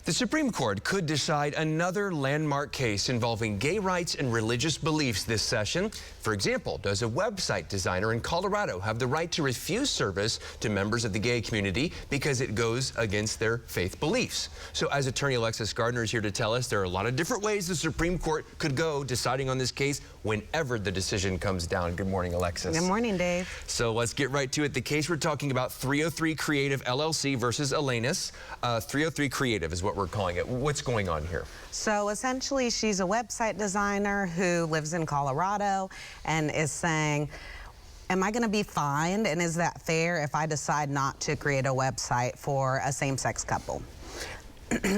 The Supreme Court could decide another landmark case involving gay rights and religious beliefs this session. For example, does a website designer in Colorado have the right to refuse service to members of the gay community because it goes against their faith beliefs? So as attorney Alexis Gardner is here to tell us there are a lot of different ways the Supreme Court could go deciding on this case whenever the decision comes down. Good morning, Alexis. Good morning, Dave. So let's get right to it. The case we're talking about, 303 Creative LLC versus Alexis. 303 Creative is what we're calling it. What's going on here? So essentially, she's a website designer who lives in Colorado and is saying, am I going to be fined, and is that fair if I decide not to create a website for a same-sex couple?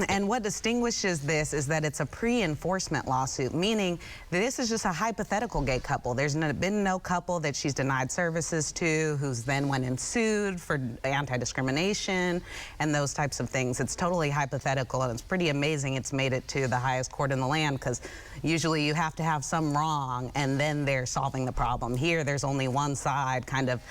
And what distinguishes this is that it's a pre-enforcement lawsuit, meaning that this is just a hypothetical gay couple. There's been no couple that she's denied services to who's then went and sued for anti-discrimination and those types of things. It's totally hypothetical, and it's pretty amazing it's made it to the highest court in the land, because usually you have to have some wrong and then they're solving the problem. Here, there's only one side kind of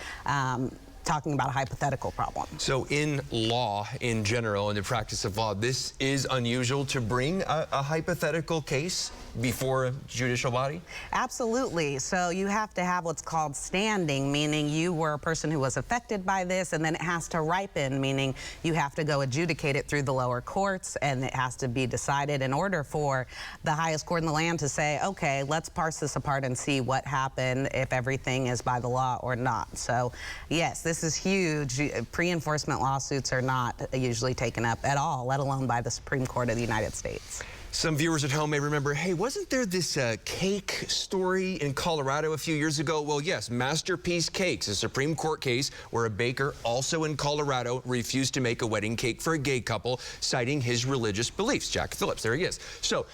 talking about a hypothetical problem. So in law, in general, in the practice of law, this is unusual to bring a hypothetical case before a judicial body? Absolutely. So you have to have what's called standing, meaning you were a person who was affected by this, and then it has to ripen, meaning you have to go adjudicate it through the lower courts, and it has to be decided in order for the highest court in the land to say, okay, let's parse this apart and see what happened, if everything is by the law or not. So yes, this is huge. Pre-enforcement lawsuits are not usually taken up at all, let alone by the Supreme Court of the United States. Some viewers at home may remember, hey, wasn't there this cake story in Colorado a few years ago? Well, yes, Masterpiece Cakes, a Supreme Court case where a baker, also in Colorado, refused to make a wedding cake for a gay couple, citing his religious beliefs. Jack Phillips, there he is. So,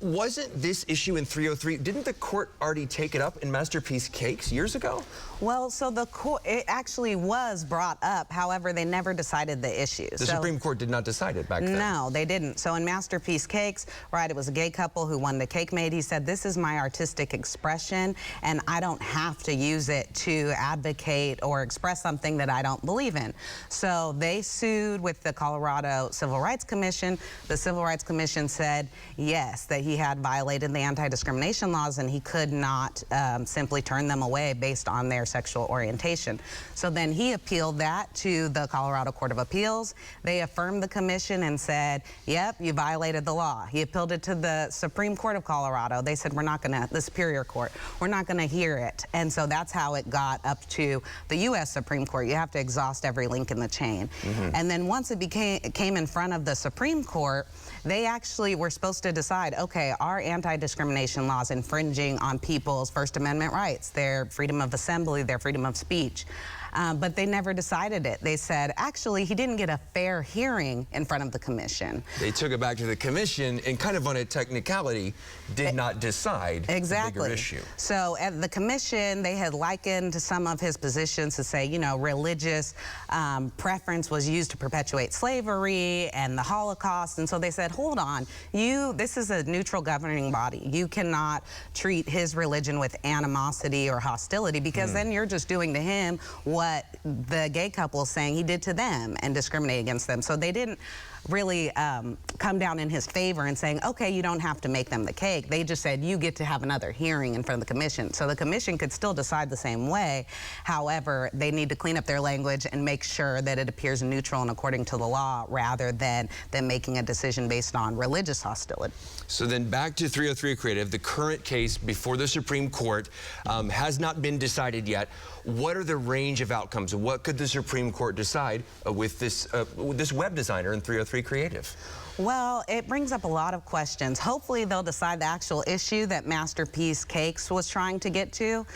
wasn't this issue in 303, didn't the court already take it up in Masterpiece Cakes years ago? Well, so the court, it actually was brought up. However, they never decided the issue. The Supreme Court did not decide it back then. No, they didn't. So in Masterpiece Cakes, right, it was a gay couple who wanted a cake made. He said, this is my artistic expression, and I don't have to use it to advocate or express something that I don't believe in. So they sued with the Colorado Civil Rights Commission. The Civil Rights Commission said, yes, that he had violated the anti-discrimination laws, and he could not simply turn them away based on their sexual orientation. So then he appealed that to the Colorado Court of Appeals. They affirmed the commission and said, yep, you violated the law. He appealed it to the Supreme Court of Colorado. They said, we're not going to, the Superior Court, we're not going to hear it. And so that's how it got up to the U.S. Supreme Court. You have to exhaust every link in the chain. And then once it came in front of the Supreme Court, they actually were supposed to decide, okay, are anti-discrimination laws infringing on people's First Amendment rights, their freedom of assembly, their freedom of speech? But they never decided it. They said, actually, he didn't get a fair hearing in front of the commission. They took it back to the commission and kind of on a technicality did not decide the bigger issue. So at the commission, they had likened some of his positions to say, you know, religious preference was used to perpetuate slavery and the Holocaust. And so they said, hold on, this is a neutral governing body. You cannot treat his religion with animosity or hostility, because then you're just doing to him what the gay couple is saying he did to them and discriminate against them. So they didn't really come down in his favor and saying, okay, you don't have to make them the cake. They just said, you get to have another hearing in front of the commission. So the commission could still decide the same way. However, they need to clean up their language and make sure that it appears neutral and according to the law, rather than making a decision based on religious hostility. So then back to 303 Creative, the current case before the Supreme Court has not been decided yet. What are the range of outcomes? What could the Supreme Court decide with this web designer in 303 Creative? Well, it brings up a lot of questions. Hopefully they'll decide the actual issue that Masterpiece Cakes was trying to get to.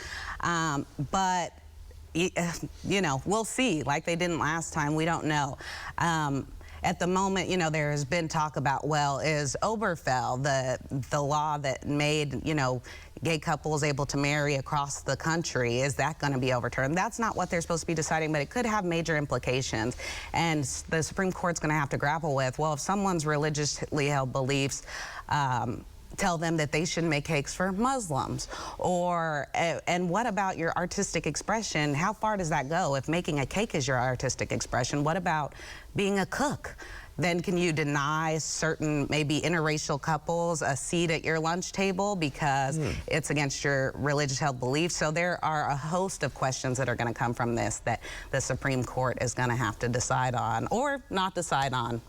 But you know, we'll see. Like they didn't last time, we don't know. At the moment, you know, there has been talk about, well, is Oberfell, the law that made, you know, gay couples able to marry across the country, is that going to be overturned? That's not what they're supposed to be deciding, but it could have major implications. And the Supreme Court's going to have to grapple with, well, if someone's religiously held beliefs tell them that they shouldn't make cakes for Muslims, or and what about your artistic expression? How far does that go? If making a cake is your artistic expression, what about being a cook? Then can you deny certain maybe interracial couples a seat at your lunch table because it's against your religious held beliefs? So there are a host of questions that are going to come from this that the Supreme Court is going to have to decide on or not decide on.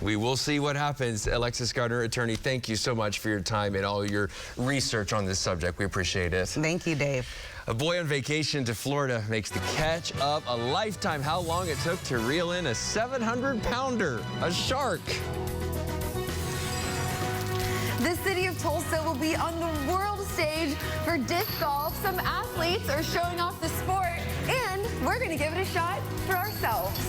We will see what happens. Alexis, Gardner, attorney, thank you so much for your time and all your research on this subject. We appreciate it. Thank you, Dave. A boy on vacation to Florida makes the catch of a lifetime. How long it took to reel in a 700-pounder, a shark. The city of Tulsa will be on the world stage for disc golf. Some athletes are showing off the sport, and we're going to give it a shot for ourselves.